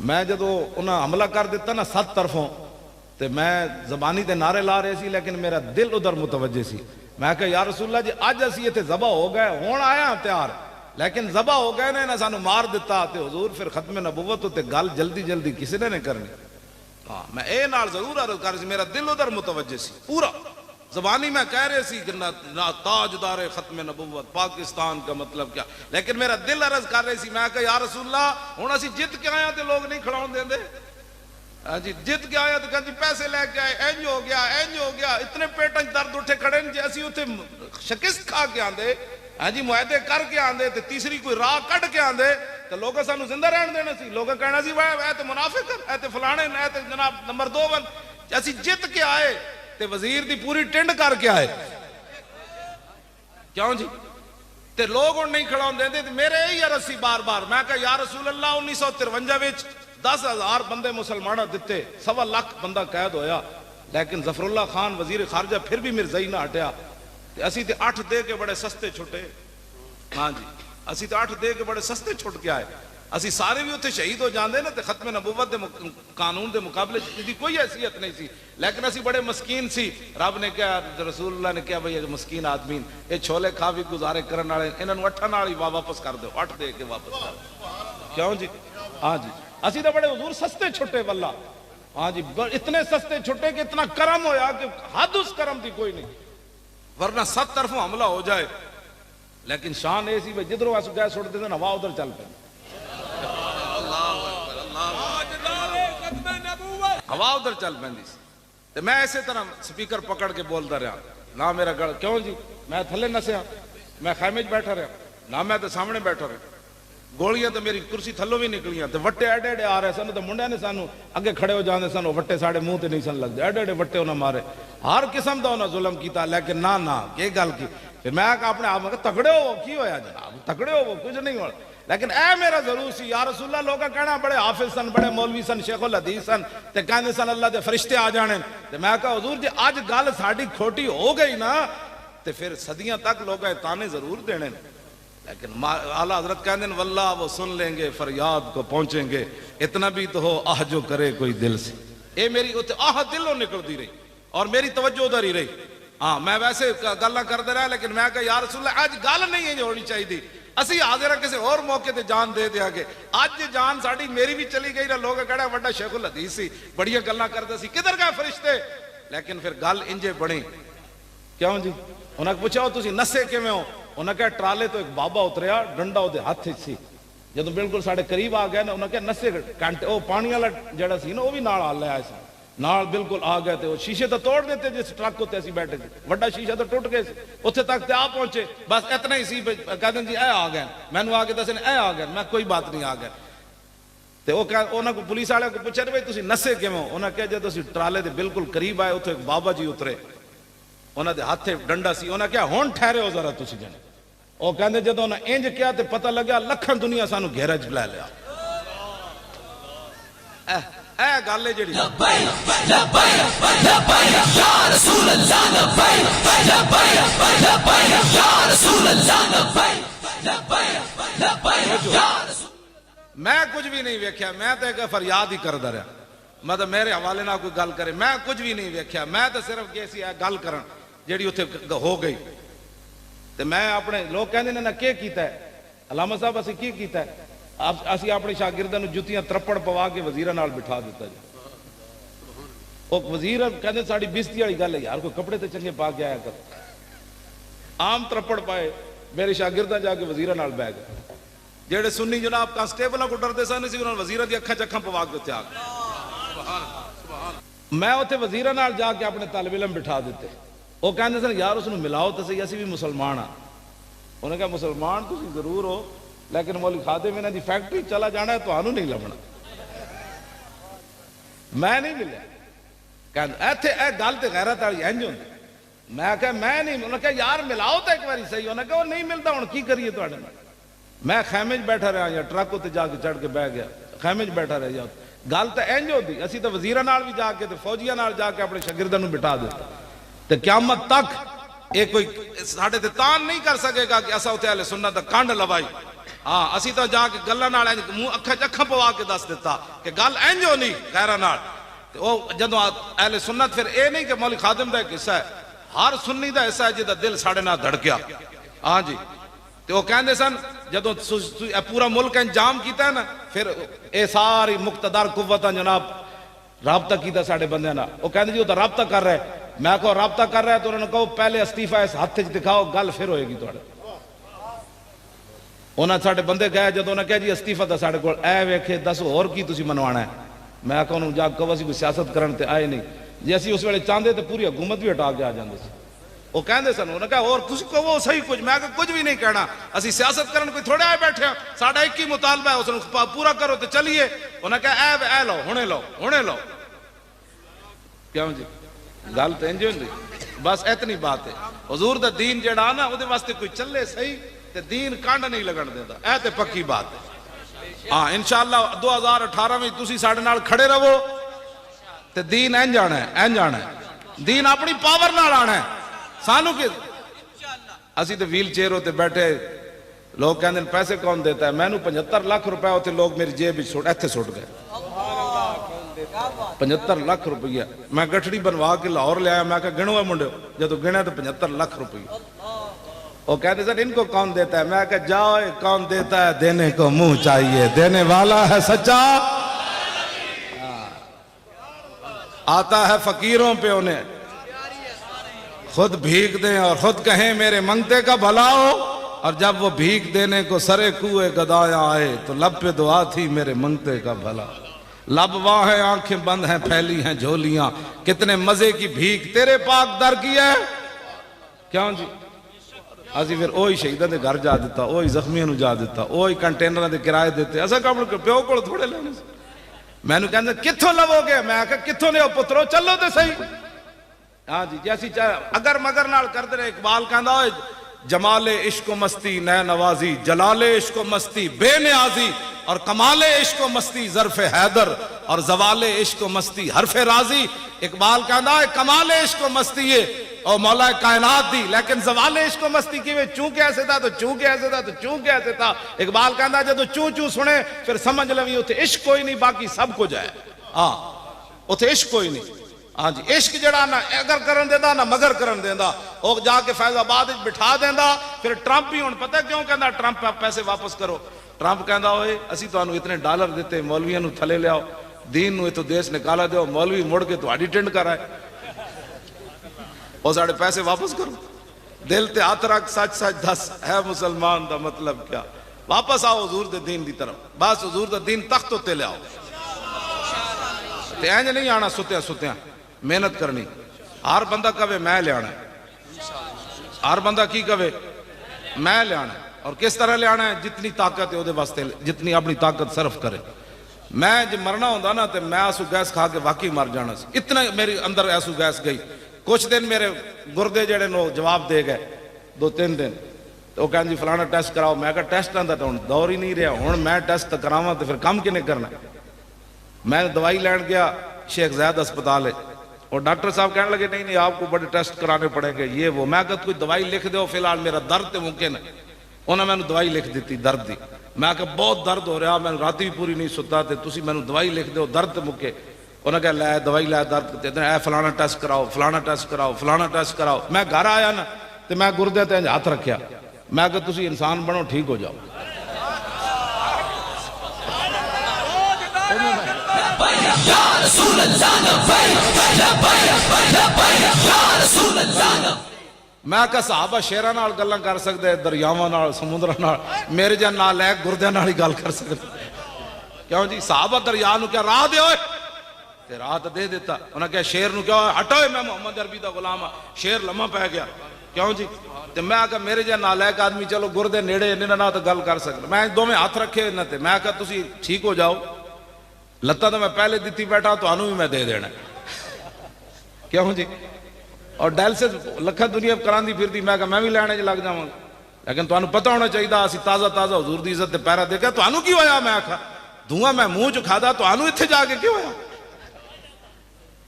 میں جدو انہاں حملہ کر دیتا نا 7 طرفوں تے میں زبانی تے نعرے لا رہے سی لیکن میرا دل ادھر متوجہ سی. میں کہا یا رسول اللہ جی اج اسی تے ذبح ہو گئے ہون آیا تیار لیکن ذبح ہو گئے نے سانو مار دیتا تے حضور پھر ختم نبوت تے گل جلدی جلدی کسی نے نہیں کرنی. ہاں میں اے نال ضرور عرض کر سی میرا دل ادھر متوجہ سی پورا زبانی میں کہہ رہے سی کہ تاجدار ختم نبوت پاکستان کا مطلب کیا لیکن میرا دل عرض کر رہے سی. میں کہا یا رسول اللہ ہن اسی جت کے آیا تے لوگ نہیں کھڑاون دیندے جی جت کے آیا تو کہ جی پیسے لے کے آئے اینج ہو گیا اتنے پیٹن درد اٹھے کھڑے جی اسی اتنے شکست کھا کے آندے جی معاہدے کر کے آندے تے تیسری کوئی راہ کٹ کے آندے تو لوگوں سانو زندہ رہن دینا سی. لوگوں کہنا سی اے تے منافق اے تے فلانے اے تے جناب نمبر 2 بن اسی جت کے آئے تے وزیر دی پوری ٹنڈ کر کے آئے کیوں جی تے لوگ ہن نہیں کھڑاون دیندے تے میرے یہی عرض سی بار بار. میں کہا یا رسول اللہ 1953 وچ 10,000 بندے مسلمانہ دیتے 1.25 لاکھ بندہ قید ہویا لیکن ظفر اللہ خان وزیر خارجہ پھر بھی مرزائی نہ ہٹیا تے اسی تے 8 دے کے بڑے سستے چھٹے. ہاں جی اسی تے 8 دے کے بڑے سستے چھٹ کے آئے. اسی سارے بھی اتنے شہید ہو جاندے نا تے ختم نبوت دے قانون دے مقابلے دی کوئی حیثیت نہیں سی لیکن اسی بڑے مسکین سی. رب نے کہا رسول اللہ نے کہا بھئی یہ مسکین آدمی یہ چھولے کھا بھی گزارے کرن والے انہاں نوں 8 نال ہی واپس کر دو 8 دے کے واپس کر دو. کیوں جی ہاں جی اسی تو بڑے حضور سستے چھٹے واللہ. ہاں جی اتنے سستے چھٹے کہ اتنا کرم ہویا کہ حد اس کرم دی کوئی نہیں ورنہ 7 طرفوں حملہ ہو جائے لیکن شان ایسی بھئی جدھروں آسو گئے سوڑ دیتے نا ہوا ادھر چل پہ ہوا ادھر چل پہندی سی. میں ایسے طرح سپیکر پکڑ کے بولتا رہا نہ میرا گڑ کیوں جی میں تھلے نسیا میں خیمے بیٹھا رہا نہ میں تو سامنے بیٹھا رہا گولیاں تو میری کرسی تھلوں بھی نکلیاں تے وٹے ایڈے ایڈے آ رہے سن تو منڈے نے سانو اگے کھڑے ہو جاندے سن وٹے ساڑے منہ تے نہیں سن لگ دے ایڈے ایڈے وٹے انہاں مارے ہر قسم دا انہاں ظلم کیتا لیکن نہ یہ گل کی پھر میں اپنے آپ میں تگڑے ہو کی ہویا جناب تگڑے ہو کچھ نہیں ہو لیکن اے میرا ضرور سی یا رسول اللہ لوگا کہنا بڑے حافظ سن بڑے مولوی سن شیخ الحدیث سن تے کہندے سن اللہ دے فرشتے آ جانے تے میں کہا حضور جی اج گل ساڈی کھوٹی ہو گئی نا تے پھر صدیاں تک لوگا تانے ضرور دینے لیکن اعلیٰ حضرت کہندے ہیں واللہ وہ سن لیں گے فریاد کو پہنچیں گے اتنا بھی تو ہو آہ جو کرے کوئی دل سے. اے میری آہ دلوں نکل دی رہی اور میری توجہ ادھر ہی رہی. ہاں میں ویسے گلہ کر دے رہا لیکن میں کہا یا رسول اللہ آج گل نہیں ہے جو ہونی چاہیے دی اسی حاضرہ کسی اور موقع تے جان دے دیا گے. آج جان ساڑی میری بھی چلی گئی نا لوگ کہڑا وڈا شیخ الحدیث سی بڑیاں گلہ کرتے سی کدھر گئے فرشتے لیکن پھر گل انجے بڑی. کیوں جی انہاں کو پوچھا ہو تسی نسے کیویں ہو انہاں کہا ٹرالے تو ایک بابا اتریا ڈنڈا وہ ہاتھ سی جدو بالکل ساڑے قریب آ گئے نا انہاں کہا نسے کانٹے وہ پانی والا جڑا سی نا وہ بھی نال آ لیا ایسا نال بالکل آ گئے تھے وہ شیشے تو توڑ دیتے جس ٹرک ہوتے اسی بیٹھے تھے وڈا شیشہ تو ٹوٹ گئے اتنے تک تے آ پہنچے بس اتنا ہی سی کہتے ہیں جی اے آ گئے میں نے آ کے دسے اے آ گئے میں کوئی بات نہیں آ گئے تے وہ انہاں کو پولیس والے کو پوچھا بھائی تسی نسے کیویں انہاں کہا جے تسی ٹرالے دے بالکل قریب آئے اتنے ایک بابا جی اترے انہاں دے ہاتھ ڈنڈا سی انہاں کہا ہون ٹھہرے ہو ذرا تسی جنے وہ کہندے جدوں انہاں انج کیا تے پتہ لگا لکھاں دنیا سانو گھیرا چ لے لیا. اے گل ہے جڑی لبیک لبیک لبیک یا رسول اللہ لبیک لبیک لبیک یا رسول اللہ لبیک لبیک لبیک یا رسول. میں کچھ بھی نہیں ویکھیا میں تے کہ فریاد ہی کردا رہا مطلب میرے حوالے نہ کوئی گل کرے میں کچھ بھی نہیں ویکھیا میں تے صرف کیسی ہے گل کرن جیڑی اوتھے ہو گئی تے میں اپنے لوگ کہندے نے نا کی کیتا ہے علامہ صاحب اسی کی کیتا ہے اسی اپنے شاگرداں نوں جُتیاں ترپڑ پوا کے وزیراں نال بٹھا دیتا جی او وزیر کہندے ساڈی بےزتی والی گل ہے یار کوئی کپڑے تے چنگے پا کے آیا کر عام ترپڑ پائے میرے شاگرداں جا کے وزیراں نال بیٹھ گئے جڑے سنی جناب کانسٹیبلاں کو ڈردے سن سی انہاں وزیراں دی اکھاں چکھاں پوا کے تے آ گئے. میں اوتھے وزیراں نال جا کے اپنے طالب علم بٹھا دیتے وہ کہندے سن یار اس نوں ملاؤ تے صحیح اسی بھی مسلمان ہاں. انہوں نے کہا مسلمان تسی ضرور ہو لیکن مولوی خادم انہاں دی فیکٹری چلا جانا ہے تانوں نہیں لبنا. میں نہیں ملیا کہندے ایتھے اے گل تے غیرت والی انج ہوندی. میں کہا میں نہیں. انہوں نے کہا یار ملاؤ تے ایک باری صحیح. انہوں نے کہا وہ نہیں ملتا ہن کی کریے تواڈے نال. میں خیمے وچ بیٹھا رہا یا ٹرک تے جا کے چڑھ کے بیٹھ گیا خیمے وچ بیٹھا رہ یا گل تے انج ہوندی. اسی تے وزیراں نال بھی جا کے تے فوجیاں نال جا کے اپنے شاگرداں نوں بٹھا دیتا تے قیامت تک یہ کوئی ساڑھے تے تان نہیں کر سکے گا کہ اسا اتنے اہل سنت دا کانڈ لوائی ہاں اسی تو جا کے گلاں نال منہ اکھاں اکھاں پوا کے دس دیتا کہ گل انجو نہیں غیراں نال تے او جدوں اہل سنت پھر اے نہیں کہ مولوی خادم دا ایک حصہ ہے، ہر سنی دا حصہ ہے جدا دل ساڑے نال دھڑکیا. ہاں جی تے وہ کہندے سن جدوں پورا ملک انجام کیتا ہے نا پھر اے ساری مقتدر قوتاں جناب رابطہ کیتا ساڑے بندے نال. وہ کہندے جی وہ تو رابطہ کر رہے، میں کہو رابطہ کر رہا ہے تو انہوں نے کہو پہلے استعفیٰ اس ہاتھ وچ دکھاؤ گل پھر ہوئے گی تھوڑے. انہاں ساڑے بندے گئے جدوں انہاں کہا جی استعفیٰ دا ساڑے کول اے ویکھے دس اور کی تسی منوانا ہے. میں کہو انہوں جا کہو اسی کوئی سیاست کرن تے آئے نہیں، جی اسی اس ویلے چاہندے تے پوری حکومت بھی ہٹا کے آ جاندے سی. وہ کہندے سن انہوں نے کہا اور تسی کہو صحیح کچھ، میں کہا کچھ بھی نہیں کہنا، اسی سیاست کرن کوئی تھوڑے آئے بیٹھے ہیں، ساڑا ایک ہی مطالبہ ہے اس نے پورا کرو تے چلیے. انہوں نے کہا اے لو ہونے لو. کیوں جی گل تو انج ہوندی بس اتنی بات ہے. حضور دا دین جڑا نا او دے واسطے کوئی چلے صحیح تے دین کانڈ نہیں لگن دیندا، اے تے پکی بات ہے. ہاں انشاءاللہ 2018 میں تسی ساڑے نال کھڑے رہو تے دین این جانا ہے دین اپنی پاور نال آنا ہے. سانو کہ اسی تے ویل چیئر ہوتے بیٹھے لوگ کہندے پیسے کون دیتا ہے، میں نو 75 لاکھ روپے ہوتے لوگ میری جیب ایتھے سٹ گئے. 75 لاکھ روپیہ میں گٹھڑی بنوا کے لاہور لے آیا. میں کہا گنو ہے منڈے جدو گنا تو 75 لاکھ روپیہ. وہ کہتے سر ان کو کون دیتا ہے، میں کہا جاؤ کون دیتا ہے، دینے کو منہ چاہیے، دینے والا ہے سچا، آتا ہے فقیروں پہ انہیں خود بھیک دیں اور خود کہیں میرے منگتے کا بھلا ہو. اور جب وہ بھیک دینے کو سرے کوئے گدایا آئے تو لب پہ دعا تھی میرے منگتے کا بھلا. لب واہ ہیں آنکھیں بند ہیں پھیلی ہیں جھولیاں، کتنے مزے کی بھیک تیرے پاک در کی ہے. کیوں جی اسی پھر اوہی شہیدہ دے گھر جا دیتا، اوہی زخمیوں نو جا دیتا، اوہی کنٹینر دے کرائے دیتے. ایسا کام پیو کو تھوڑے لینے سے میں نے کہنے کتھوں لو گے، میں کہا کتھوں نے پترو چلو تے صحیح. ہاں جی جیسی چاہے اگر مگر نال کر دے رہے. اقبال کہندا ہوئے جمال عشق و مستی نئے نوازی، جلال عشق و مستی بے نیازی، اور کمال عشق و مستی ظرف حیدر، اور زوال عشق و مستی حرف راضی. اقبال کہندا ہے کمال عشق و مستی ہے اور مولا کائنات دی، لیکن زوال عشق و مستی کی میں چونکہ ایسے تھا تو چونکہ ایسے تھا تو چونکہ ایسے تھا. اقبال کہندا جدو چوں سنے پھر سمجھ لویں اتھے عشق کوئی نہیں باقی سب کچھ ہے. ہاں اتھے عشق کوئی نہیں. ہاں جی عشق جڑا نہ اگر کرن دیندا نہ مگر کرن دیندا. وہ جا کے فیض آباد بٹھا دیندا. پھر ٹرمپ ہی ہن پتہ کیوں کہندا ٹرمپ پیسے واپس کرو. ٹرمپ کہندا ہوئے اسی تانوں اتنے ڈالر دیتے مولویاں نو تھلے لیاؤ دین نو اتو دیس نکالا دیو مولوی مڑ کے تہاڈی ٹنڈ کرائے اور ساڑے پیسے واپس کرو. دل تے ہاتھ رکھ سچ سچ دس ہے مسلمان دا مطلب کیا. واپس آؤ حضور دے دین دی طرف. بس حضور دا دین تخت تے لے آؤ تے اینج نہیں آنا ستیاں محنت کرنی. ہر بندہ کہے میں لے آنا ہے، ہر بندہ کی کہے میں لے آنا ہے. اور کس طرح لے آنا ہے جتنی طاقت ہے وہ دے واسطے جتنی اپنی طاقت صرف کرے. میں جب مرنا ہوندہ نا تے میں آسو گیس کھا کے واقعی مر جانا سی. اتنا میری اندر آسو گیس گئی. کچھ دن میرے گردے جڑے نو جواب دے گئے 2-3 دن. تو وہ کہنے جی فلانا ٹیسٹ کراؤ. میں کہا ٹیسٹ آندہ تو دور ہی نہیں رہا. ہون میں ٹیسٹ کراواں تو پھر کام کنے کرنا. میں دوائی لین گیا شیخ زید اسپتال ہے اور ڈاکٹر صاحب کہنے لگے نہیں آپ کو بڑے ٹیسٹ کرانے پڑیں گے یہ وہ. میں کہا کوئی دوائی لکھ دو فی الحال میرا درد ممکن ہے. انہوں نے میں دوائی لکھ دیتی درد دی. میں کہا بہت درد ہو رہا میں راتی بھی پوری نہیں ستا تے تسی میں دوائی لکھ دو درد مکے. انہوں نے کہا لے دوائی لے درد اے فلانا ٹیسٹ کراؤ فلانا ٹیسٹ کراؤ فلانا ٹیسٹ کراؤ. میں گھر آیا نا تے میں گردے تے ہاتھ رکھیا. میں کہا تسی انسان بنو ٹھیک ہو جاؤ. میں کہا صحابہ شیرہ نال گلاں کر سکتے دریاواں نال سمندراں نال میرے جان نال ہے گردے نال ہی گل کر سکتے. کیوں جی صحابہ دریا نو کیا راہ دے ہوئے تے راہ تے دے دیتا. انہاں کہا شیر نو کیا ہوئے ہٹو میں محمد عربی دا غلام ہاں. شیر لمحہ پہ گیا. کیوں جی تے میں کہا میرے جان نال ایک آدمی چلو گردے نیڑے انہاں نال تے گل کر سکتے. میں دو میں ہاتھ رکھے انہاں تے میں کہا تسی ٹھیک ہو جاؤ لتا تو میں پہلے دیتی بیٹھا تو انہوں بھی میں دے دینا. کیوں جی اور ڈائلسس لکھا دنیا کران دی پھر دی. میں کہا میں بھی لینے لگ جاؤں لیکن تو انہوں پتہ ہونا چاہیے اسی تازہ تازہ حضور دی عزت دے پیرا دیکھا تو انہوں کی ہویا. میں کہا دھواں میں منہ چکھا دا تو انہوں اتھے جا کے کیوں ہویا.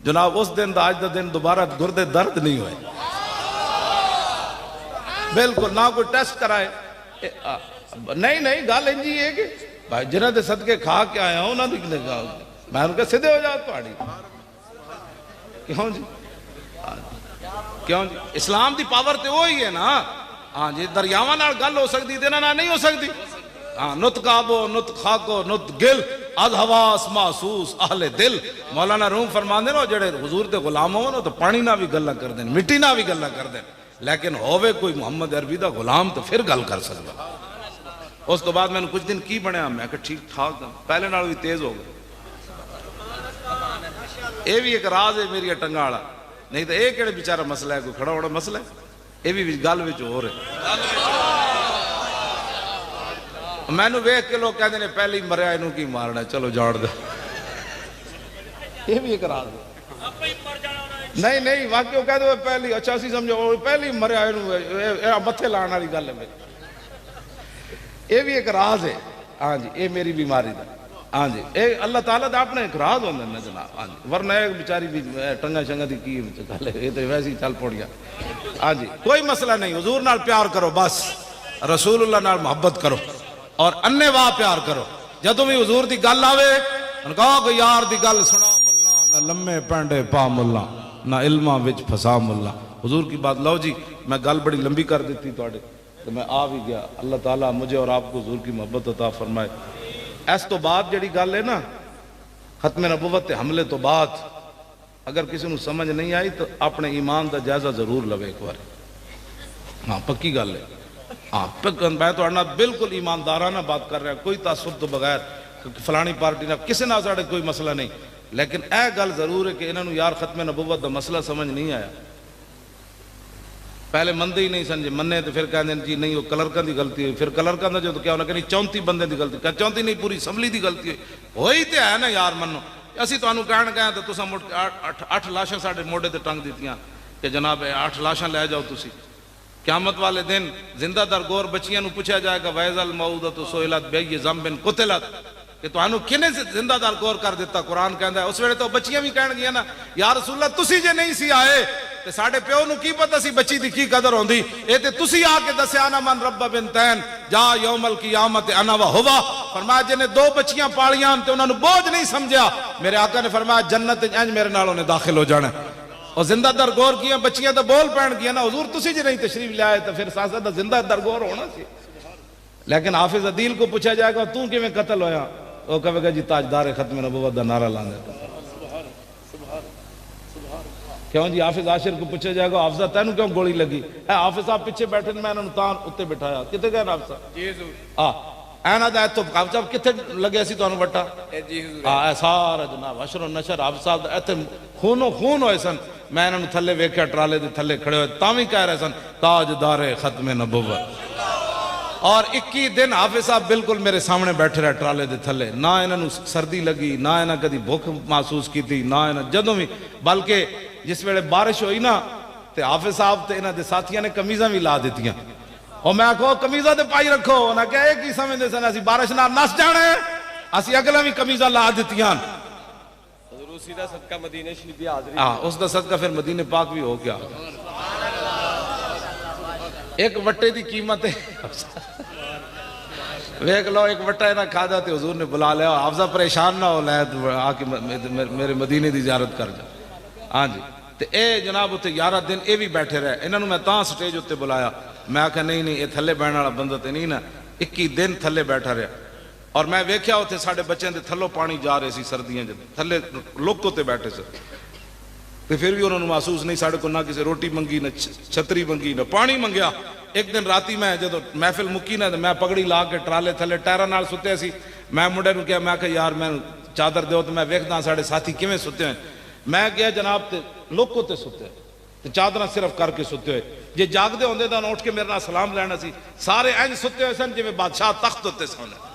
جناب اس دن دا آج دا دن دوبارہ گردے درد نہیں ہوئے بالکل نہ کوئی ٹیسٹ کرائے. نہیں نہیں گل انجی ہے کہ بھائی جنہاں دے صدقے کھا کے آیا ہوں انہاں دی کنے گا میں ان کے سدھے ہو جاؤ تہاڈی کیوں جی کیوں جی اسلام دی پاور تے وہی ہے نا ہاں جی دریاواں نال گل ہو سکتی تے انہاں نال نہیں ہو سکتی ہاں نت کعبو نت خاکو نت گل از حواس محسوس اہل دل مولانا روم فرماندے نا جڑے حضور دے غلام ہون تو پانی نہ بھی گلاں کر دین مٹی نہ بھی گلاں کر دین لیکن ہووے کوئی محمد عربی دا غلام تو پھر گل کر سکدا اس تو بعد میں نے کچھ دن کی بنیا میں کہ ٹھیک ٹھاک پہلے نال بھی تیز ہو گئے اے بھی ایک راز ہے میری ٹنگا والا نہیں تو اے کیڑے بیچارہ مسئلہ ہے کوئی کھڑا ہوڑا مسئلہ ہے اے بھی گل وچ ہو رہے میں نو ویکھ کے لوگ کہندے نے پہلے ہی مریا اینوں کی مارنا چلو جاڑ دے یہ بھی ایک راز ہے نہیں نہیں واقعی وہ کہتے ہوئے پہلی اچھا سی سمجھو پہلی مریا اینوں متھے لان والی گل ہے میری یہ بھی ایک راز ہے ہاں جی یہ میری بیماری دا ہاں جی اے اللہ تعالیٰ دا اپنا ایک راز ہوندے نا جناب ہاں جی ورنہ ایک بیچاری بھی ٹنگا شنگا دی کی گل ہے یہ تو ویسے ہی چل پڑ گیا ہاں جی کوئی مسئلہ نہیں حضور نال پیار کرو بس رسول اللہ نال محبت کرو اور انے واہ پیار کرو جدوں بھی حضور دی گل آوے ان کہو کہ یار دی گل سنا ملا نہ لمے پینڈے پا ملا نہ علماں وچ پھسا ملا حضور کی بات لو جی میں گل بڑی لمبی کر دیتی تواڈے تو میں آ بھی گیا اللہ تعالیٰ مجھے اور آپ کو حضور کی محبت عطا فرمائے اس تو بعد جڑی گل ہے نا ختم نبوت تے حملے تو بعد اگر کسی نو سمجھ نہیں آئی تو اپنے ایمان دا جائزہ ضرور لوے ایک بار ہاں پکی گل ہے ہاں میں تو اڑنا بالکل ایماندارانہ بات کر رہا کوئی تعصب تو بغیر فلانی پارٹی نہ کسی نہ ساڑے کوئی مسئلہ نہیں لیکن اے گل ضرور ہے کہ انہوں نے یار ختم نبوت دا مسئلہ سمجھ نہیں آیا پہلے مندے ہی نہیں سمجھے مننے تو پھر کہندے جی نہیں وہ کلرکاں دی غلطی ہوئی پھر کلرکاں دا جو تو کیا ہونا کہ 34 بندے دی غلطی کہ 34 نہیں پوری اسمبلی دی غلطی ہوئی تے ہے نا یار منو اسی تانوں کہن گئے تو تساں 8 لاشاں ساڈے موڈے تے ٹنگ دتیاں کہ جناب 8 لاشاں لے جاؤ تسی قیامت والے دن زندہ در گور بچیاں نو پوچھا جائے گا وَإِذَا الْمَوْءُودَةُ سُئِلَتْ بِأَيِّ ذَنبٍ قُتِلَتْ کہ تانوں کنے زندہ در گور کر دیتا قرآن کہندا ہے اس ویلے تو بچیاں بھی کہن گیاں نا یا رسول اللہ تسی جے نہیں سی آئے تے ساڈے پیو نو کی پتہ سی بچی دی کی قدر ہوندی اے تے تسی آ کے دسیا نا من رب بنتین جا یوم القیامت انا و ہوا فرمایا جے نے 2 بچیاں پالیاں تے انہاں نو بوجھ نہیں سمجھیا میرے آقا نے فرمایا جنت انج میرے نال انہیں داخل ہو جانا اور زندہ در گور کیا بچیاں تو بول پہن گیا نا حضور تسی جے نہیں تشریف لے آئے تو پھر ساتھ زندہ در گور ہونا سی لیکن حافظ عدیل کو پوچھا جائے گا تو کیویں قتل ہویا وہ کہے گا جی تاجدار ختم نبوت دا نعرہ لاندے کیوں جی حافظ عاشر کو پوچھا جائے گا حافظہ تینوں کیوں گولی لگی اے حافظ صاحب پیچھے بیٹھے میں انہوں تاں اتے بٹھایا کتے گئے نا حافظ صاحب جی حضور اینا دا تو حافظ صاحب کتے لگے سی تو انہوں بٹا جی حضور اے سارا جناب حشر و نشر حافظ صاحب ایتے خونو خون ہوئے سن میں انہوں تھلے ویکھیا ٹرالے دے تھلے کھڑے ہوئے تاویں کہہ رہے سن تاجدار ختم نبوت اور 21 دن حافظ صاحب بالکل میرے سامنے بیٹھے رہے ٹرالے دے تھلے نہ انہوں سردی لگی نہ انہوں کدی بھوک محسوس کی تھی نہ انہوں جدوں بھی بلکہ جس ویلے بارش ہوئی نا تے حافظ صاحب تے انہوں دے ساتھیاں نے کمیزاں بھی لا دیتیاں اور میں کہو کمیزاں تے پائی رکھو انہوں کہا ایک ہی سمجھ دے سن اسی بارش نہ نس جانے اسی اگلا بھی کمیزاں لا دیتیاں اسی دا صدقہ مدینہ شریف بھی حاضری اس دا صدقہ پھر مدینہ پاک بھی ہو گیا ایک وٹے دی قیمت ہے ویک لو ایک وٹا ہے نا کھادا تے حضور نے بلا لیا حافظہ پریشان نہ ہو لے آکے میرے مدینہ دی زیارت کر جا ہاں جی تے اے جناب اتنے 11 دن اے بھی بیٹھے رہے انہوں میں تاں سٹیج اتنے بلایا میں آکھا نہیں یہ تھلے بہن والا بندہ تے نہیں نا 21 دن تھلے بیٹھا رہا اور میں ویکھیا اتنے ساڑھے بچے دے تھلوں پانی جا رہے سی سردیاں جب تھلے لوگ تے بیٹھے سے تے پھر بھی انہوں نے محسوس نہیں ساڑھے کو نہ کسی روٹی منگی نہ چھتری منگی نہ پانی منگیا ایک دن راتی میں جدو محفل مکی نا میں پگڑی لا کے ٹرالے تھلے ٹائرہ نال ستے سی میں منڈے نو کیا میں کہا یار میں چادر دیو تو میں ویکھدا ساڑھے ساتھی کیویں ستے ہیں میں گیا جناب تے لوکو تے ستے تے چادرہ صرف کر کے ستے ہوئے جے جاگ دے ہوندے دا اٹھ کے میرے نال سلام لینا سی سارے اینج ستے ہوئے سن جی میں بادشاہ تخت ہوتے سونے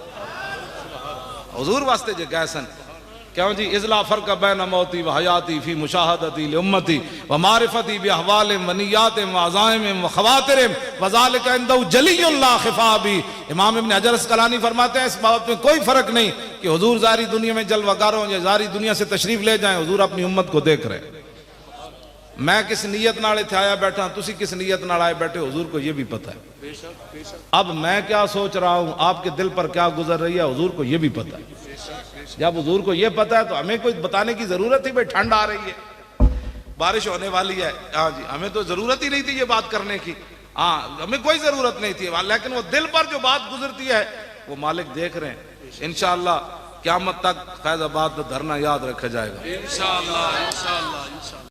حضور واسطے جے گئے سن کیوں جی اذلا فرق بین موتی و حیاتی فی مشاہدتی لامتی و معرفتی باحوال و نیات و عزائم و خواتر وذالک عندہ جلی اللہ خفابی امام ابن حجر اسقلانی فرماتے ہیں اس بات میں کوئی فرق نہیں کہ حضور ظاہری دنیا میں جلوہ گر ہوں یا ظاہری دنیا سے تشریف لے جائیں حضور اپنی امت کو دیکھ رہے میں کس نیت نال اتھے آیا بیٹھا، تسی کس نیت نال آئے بیٹھے، حضور کو یہ بھی پتہ ہے۔ اب میں کیا سوچ رہا ہوں، آپ کے دل پر کیا گزر رہی ہے، حضور کو یہ بھی پتہ ہے۔ جب حضور کو یہ پتہ ہے تو ہمیں کوئی بتانے کی ضرورت ہی، بھئی ٹھنڈ آ رہی ہے، بارش ہونے والی ہے، ہاں جی، ہمیں تو ضرورت ہی نہیں تھی یہ بات کرنے کی، ہاں ہمیں کوئی ضرورت نہیں تھی، لیکن وہ دل پر جو بات گزرتی ہے وہ مالک دیکھ رہے ہیں۔ انشاءاللہ قیامت تک فیض آباد کا دھرنا یاد رکھا جائے گا۔ انشاءاللہ انشاءاللہ انشاءاللہ